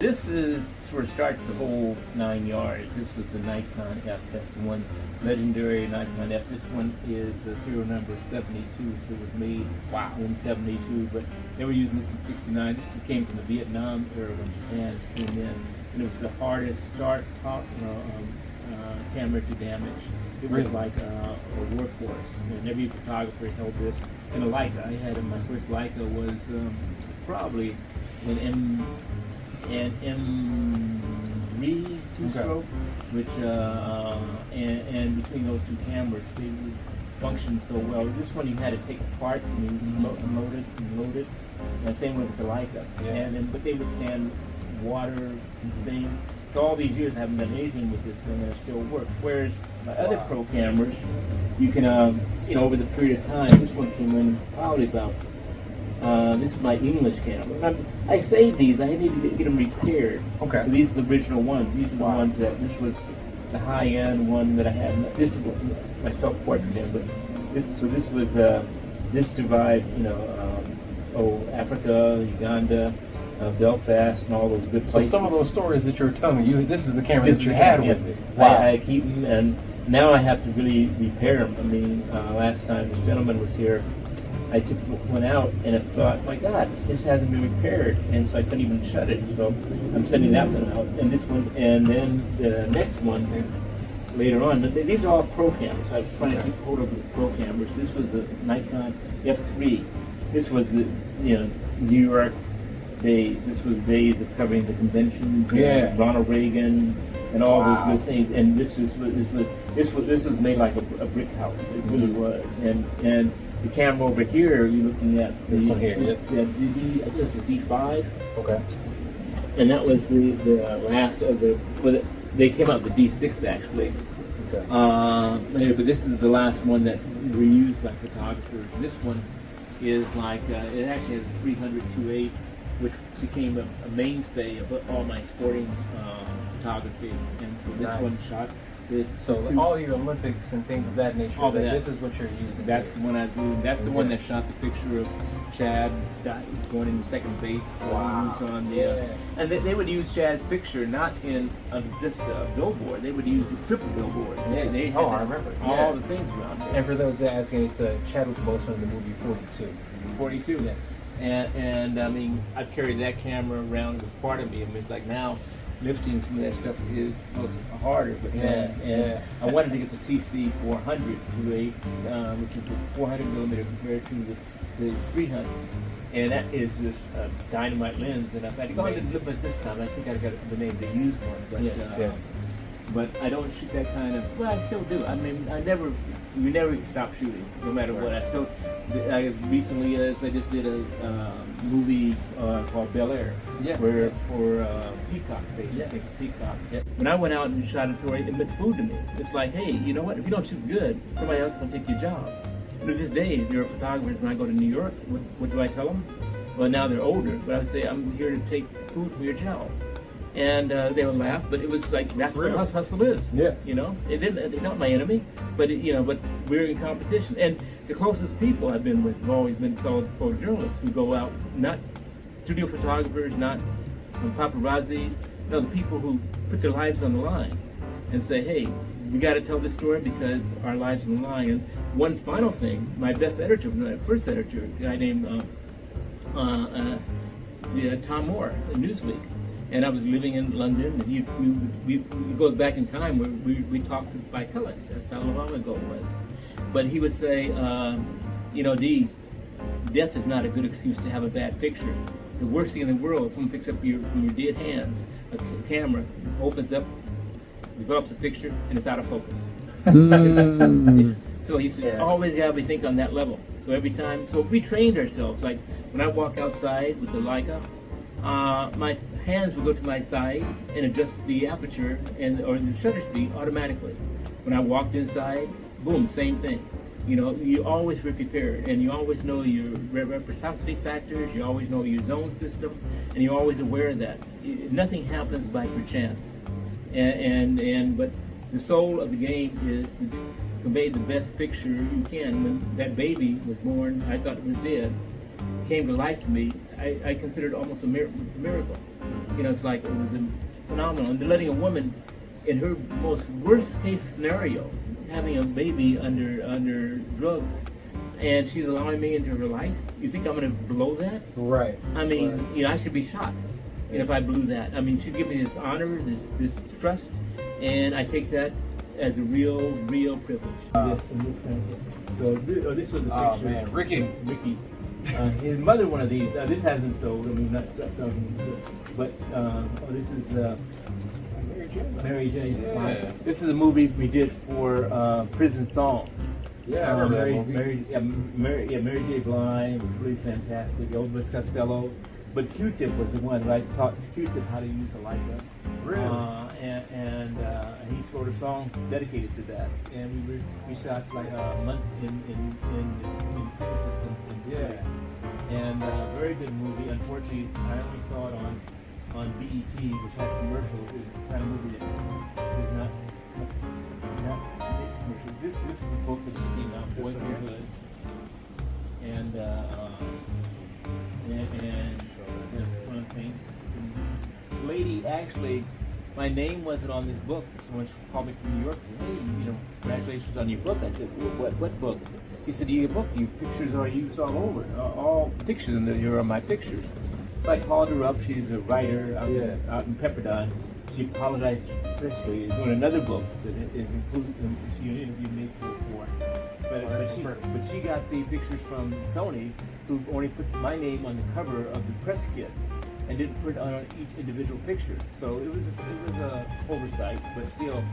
this is for starts the whole 9 yards. This was the Nikon F. That's the one legendary Nikon F. This one is serial number 72, so it was made in 72. But they were using this in 69. This just came from the Vietnam era when Japan came in, and it was the hardest camera to damage. It was like a workhorse, and every photographer held this. And a Leica, I had my first Leica was probably an M3 two-stroke, which and between those two cameras, they would function so well. This one you had to take apart and you load it. And same with the Leica. But they would can water things. So all these years I haven't done anything with this thing and it still works. Whereas my other pro cameras, you can, over the period of time, this one came in probably about, this is my English camera. I saved these, I need to get them repaired. Okay. So these are the original ones. These are the ones that, this was the high-end one that I had. This is my self-portrait then, but this was, this survived, Africa, Uganda, Belfast, and all those good places. So some of those stories that you're telling me, this is the camera that you had with me. I keep them, and now I have to really repair them. I mean, last time this gentleman was here, I took one out, and I thought, my God, this hasn't been repaired, and so I couldn't even shut it. So I'm sending that one out, and this one, and then the next one later on. These are all pro cameras. I was trying to keep hold of the pro cameras. This was the Nikon F3. This was the New York days. This was days of covering the conventions, Ronald Reagan, and all those good things. And this was made like a brick house. It really was. And the camera over here, you're looking at this one here. I think it's a D5. Okay. And that was the last of the. Well, they came out with the D6 actually. Okay. But this is the last one that were used by photographers. This one is like it actually has a 300-2.8. Which became a mainstay of all my sporting photography, and so this one shot. All your Olympics and things of that nature. All that. This is what you're using. That's the one I was doing. That's the one that shot the picture of Chad going into second base. On the, and they would use Chad's picture not in just a billboard. They would use triple billboards. They had I remember all the things around there. And for those asking, it's Chadwick Boseman in the movie 42. 42. Yes. And I mean, I've carried that camera around. It was part of me. I mean, it's like now lifting some of that stuff is harder. But I wanted to get the TC 400 2.8, which is the 400 millimeter compared to the 300. And that is this dynamite lens. And I've had to go into zippers this time. I think I got the name to use one. But, but I don't shoot that kind of. Well, I still do. I mean, you never stop shooting, no matter what. I recently, as I just did a movie called Bel Air, for Peacock Station. I think it's Peacock. When I went out and shot a story, it meant food to me. It's like, hey, you know what? If you don't shoot good, somebody else is going to take your job. And to this day, if you're photographers, when I go to New York, what do I tell them? Well, now they're older, but I would say, I'm here to take food from your job. And they would laugh, but it was like, that's what hustle is. They're not my enemy, but but we're in competition. And the closest people I've been with have always been fellow journalists who go out, not studio photographers, not paparazzis, no, the people who put their lives on the line and say, hey, we got to tell this story because our lives on the line. And one final thing, my best editor, my first editor, a guy named Tom Moore at Newsweek. And I was living in London, and we goes back in time where we talked by telex. That's how long ago it was. But he would say, D, death is not a good excuse to have a bad picture. The worst thing in the world, someone picks up from your dead hands a camera, opens up, develops a picture, and it's out of focus. So he said, always got to think on that level. So every time, so we trained ourselves. Like when I walk outside with the Leica, my hands will go to my side and adjust the aperture or the shutter speed automatically. When I walked inside, boom, same thing. You always be prepared, and you always know your reciprocity factors, you always know your zone system, and you're always aware of that. Nothing happens by perchance. But the soul of the game is to convey the best picture you can. When that baby was born, I thought it was dead. Came to life to me. I consider it almost a miracle. You know, it's like it was phenomenal. And letting a woman, in her most worst case scenario, having a baby under drugs, and she's allowing me into her life. You think I'm going to blow that? Right. I mean, you know, I should be shot. You know, if I blew that. I mean, she's giving me this honor, this trust, and I take that as a real privilege. This and this kind of thing. So this was a picture. Oh man, Ricky. His mother, one of these. This hasn't sold. I mean, not something, but this is Mary J. Yeah. This is a movie we did for Prison Song. Yeah, I remember that movie. Mary J. Blige was really fantastic. Elvis Costello, but Q-Tip was the one that I taught Q-Tip how to use a Leica. Really? And he wrote a song dedicated to that. And we shot like a month in the systems. And very good movie. Unfortunately, I only saw it on BET, which had commercials. It's the kind of movie that is not commercial. This is the book that just came out, Boys in the Hood. And that's one of the things. The lady actually, my name wasn't on this book. Someone called me from New York and said, hey, you know, congratulations on your book. I said, what book? She said, your book, your pictures are used all over. All pictures, and here are my pictures. So I called her up. She's a writer out in Pepperdine. She apologized profusely. She's doing another book that is included. She interviewed me before. But she got the pictures from Sony, who only put my name on the cover of the press kit and didn't put it on each individual picture. So it was a oversight, but still,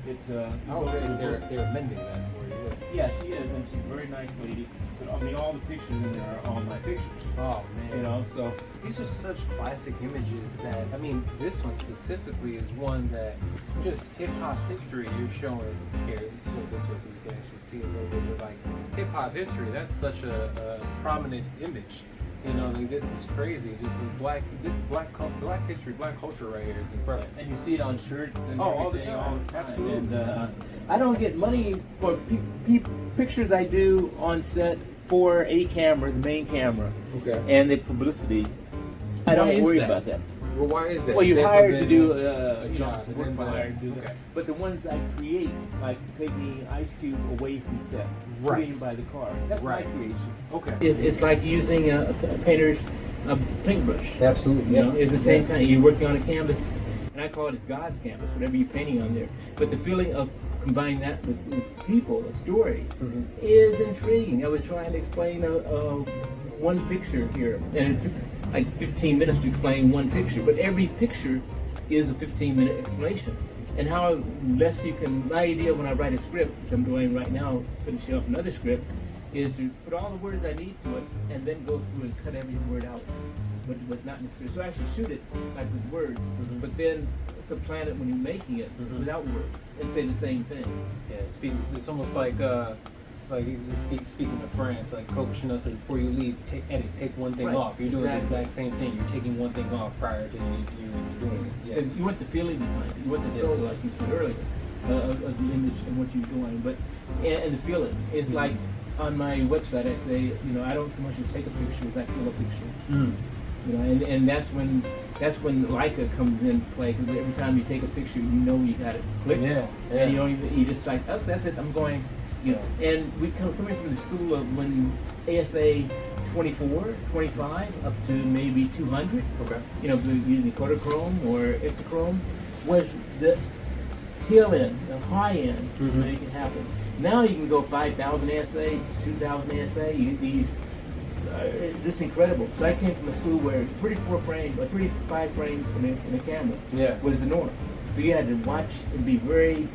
it's they're amending that for you. Yeah, she is, and she's a very nice lady. But I mean, all the pictures in there are all my pictures. Oh man, you know, so these are such classic images that, I mean, this one specifically is one that just hip hop history you're showing here. Let's show this way so we can actually see a little bit of like hip hop history. That's such a prominent image. You know, like, this is crazy. This is black history, black culture right here. It's incredible. And you see it on shirts and all the everything, time. Absolutely. And I don't get money for pictures I do on set for a camera, the main camera, and the publicity. I don't worry about that. Well, why is that? Well, you're hired to do jobs, work for hire to do that. But the ones I create, like taking Ice Cube away from set, putting him by the car, that's my creation. Okay. It's like using a painter's paintbrush. Absolutely. You know, it's the same thing. You're working on a canvas, and I call it God's canvas, whatever you're painting on there. But the feeling of combining that with people, a story, is intriguing. I was trying to explain one picture here, and it took like 15 minutes to explain one picture, but every picture is a 15-minute explanation. And how less you can, my idea when I write a script, which I'm doing right now, finishing up another script, is to put all the words I need to it and then go through and cut every word out, but was not necessary. So I actually shoot it like with words, but then supplant it when you're making it without words and say the same thing. Yeah, it's almost like speaking of France, like Coach Chanel said, before you leave, take one thing off. You're doing the exact same thing. You're taking one thing off prior to you doing it. Because you want the feeling behind it. You want the soul, like you said earlier, of the image and what you're doing. But and the feeling. It's like on my website, I say, you know, I don't so much as take a picture as I feel a picture. You know, and that's when Leica comes into play. Because every time you take a picture, you know you got it click. And you don't even, you just like, oh, that's it. I'm going. You know, and we coming from the school of when ASA 24, 25, up to maybe 200. You know, using Kodachrome or Ektachrome was the tail end, the high end, to make it happen. Now you can go 5,000 ASA, 2,000 ASA. These just incredible. So I came from a school where 34 frames or 35 frames in a camera was the norm. So you had to watch and be very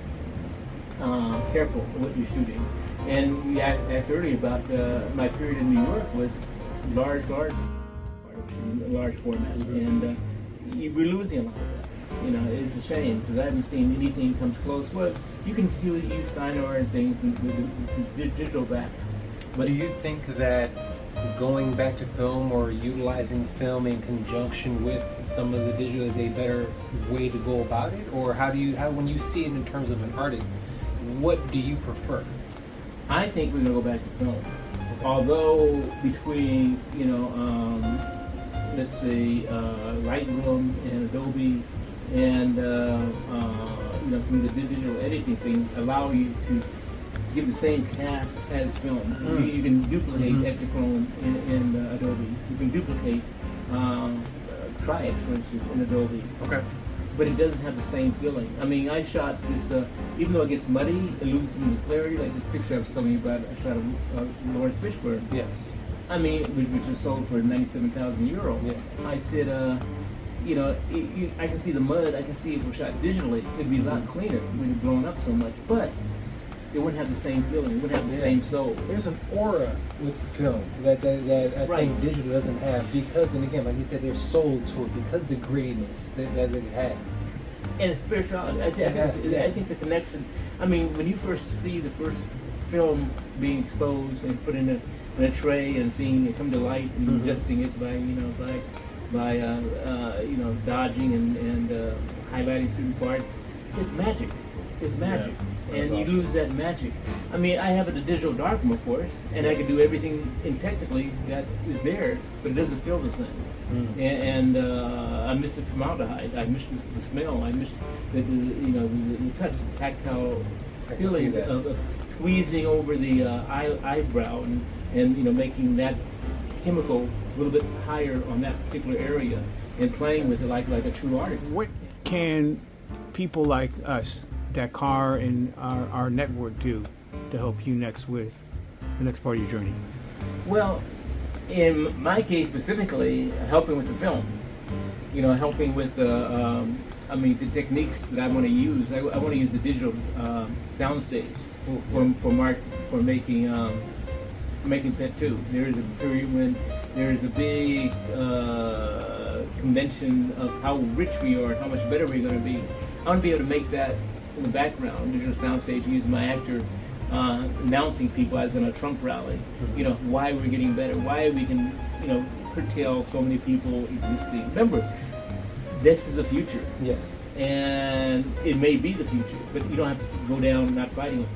careful what you're shooting. And we asked earlier about my period in New York was large format, and we're losing a lot of that. You know, it's a shame because I haven't seen anything comes close. Well, you can still use Sinar and things with digital backs. But do you think that going back to film or utilizing film in conjunction with some of the digital is a better way to go about it? Or how when you see it in terms of an artist, what do you prefer? I think we're going to go back to film. Although between, you know, let's say Lightroom and Adobe and some of the digital editing things allow you to give the same cast as film. You can duplicate Ektachrome in Adobe. You can duplicate Tri-X, for instance, in Adobe. Okay. But it doesn't have the same feeling. I mean, I shot this, even though it gets muddy, it loses some of the clarity. Like this picture I was telling you about, I shot of Lawrence Fishburne. Yes. I mean, which was sold for 97,000 euro. Yes. I said, I can see the mud. I can see if it was shot digitally, it'd be a lot cleaner when it's blown up so much. But it wouldn't have the same feeling. It wouldn't have the same soul. There's an aura with film that I Right. think digital doesn't have because, and again, like you said, there's soul to it because the grittiness that it has. And it's spirituality. I think the connection. I mean, when you first see the first film being exposed and put in a tray and seeing it come to light and adjusting it by dodging and highlighting certain parts, it's magic. It's magic. Yeah, And you awesome. lose that magic. I mean, I have a digital darkroom, of course, and I can do everything in technically that is there, but it doesn't feel the same. And I miss the formaldehyde. I miss the smell. I miss the touch, the tactile feelings of squeezing over the eyebrow and making that chemical a little bit higher on that particular area and playing with it like a true artist. What can people like us, that car and our network do to help you next with the next part of your journey? Well, in my case specifically, helping with the film, helping with the techniques that I want to use. I want to use the digital soundstage for making Pet 2. There is a period when there is a big convention of how rich we are and how much better we're going to be. I want to be able to make that in the background, digital soundstage, use my actor announcing people as in a Trump rally. Why we're getting better, why we can, curtail so many people existing. Remember, this is the future. Yes. And it may be the future, but you don't have to go down not fighting it.